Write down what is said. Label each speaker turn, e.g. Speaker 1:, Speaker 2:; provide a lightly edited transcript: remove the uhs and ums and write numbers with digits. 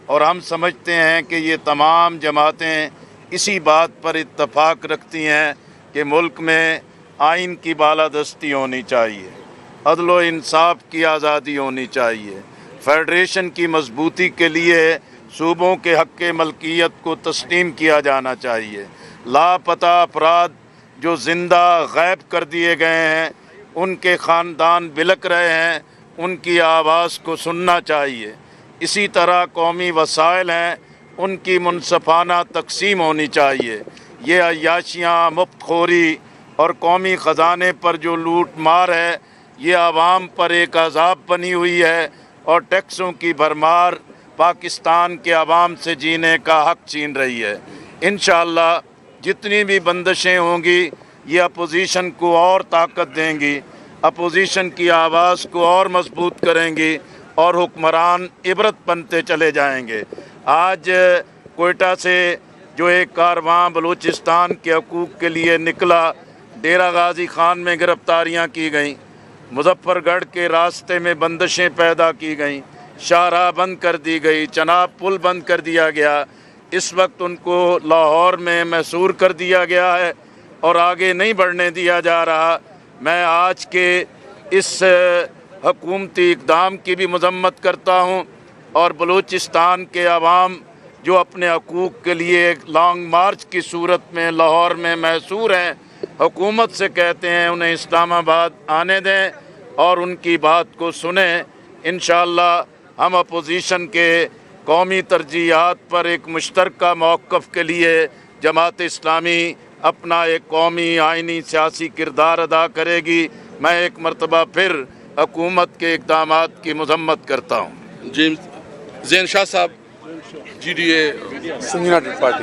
Speaker 1: اور ہم سمجھتے ہیں کہ یہ تمام جماعتیں اسی بات پر اتفاق رکھتی ہیں کہ ملک میں آئین کی بالادستی ہونی چاہیے، عدل و انصاف کی آزادی ہونی چاہیے، فیڈریشن کی مضبوطی کے لیے صوبوں کے حق ملکیت کو تسلیم کیا جانا چاہیے، لاپتہ افراد جو زندہ غائب کر دیے گئے ہیں، ان کے خاندان بلک رہے ہیں، ان کی آواز کو سننا چاہیے۔ اسی طرح قومی وسائل ہیں، ان کی منصفانہ تقسیم ہونی چاہیے۔ یہ عیاشیاں، مفت خوری اور قومی خزانے پر جو لوٹ مار ہے، یہ عوام پر ایک عذاب بنی ہوئی ہے اور ٹیکسوں کی بھرمار پاکستان کے عوام سے جینے کا حق چھین رہی ہے۔ انشاءاللہ جتنی بھی بندشیں ہوں گی یہ اپوزیشن کو اور طاقت دیں گی، اپوزیشن کی آواز کو اور مضبوط کریں گی اور حکمران عبرت بنتے چلے جائیں گے۔ آج کوئٹہ سے جو ایک کارواں بلوچستان کے حقوق کے لیے نکلا، ڈیرہ غازی خان میں گرفتاریاں کی گئیں، مظفر گڑھ کے راستے میں بندشیں پیدا کی گئیں، شاہراہ بند کر دی گئی، چناب پل بند کر دیا گیا، اس وقت ان کو لاہور میں محصور کر دیا گیا ہے اور آگے نہیں بڑھنے دیا جا رہا۔ میں آج کے اس حکومتی اقدام کی بھی مذمت کرتا ہوں اور بلوچستان کے عوام جو اپنے حقوق کے لیے ایک لانگ مارچ کی صورت میں لاہور میں محصور ہیں، حکومت سے کہتے ہیں انہیں اسلام آباد آنے دیں اور ان کی بات کو سنیں۔ انشاءاللہ ہم اپوزیشن کے قومی ترجیحات پر ایک مشترکہ موقف کے لیے جماعت اسلامی اپنا ایک قومی آئینی سیاسی کردار ادا کرے گی۔ میں ایک مرتبہ پھر حکومت کے اقدامات کی مذمت کرتا ہوں۔
Speaker 2: جیمز زین شاہ صاحب GDA
Speaker 3: یونائٹڈ پارٹی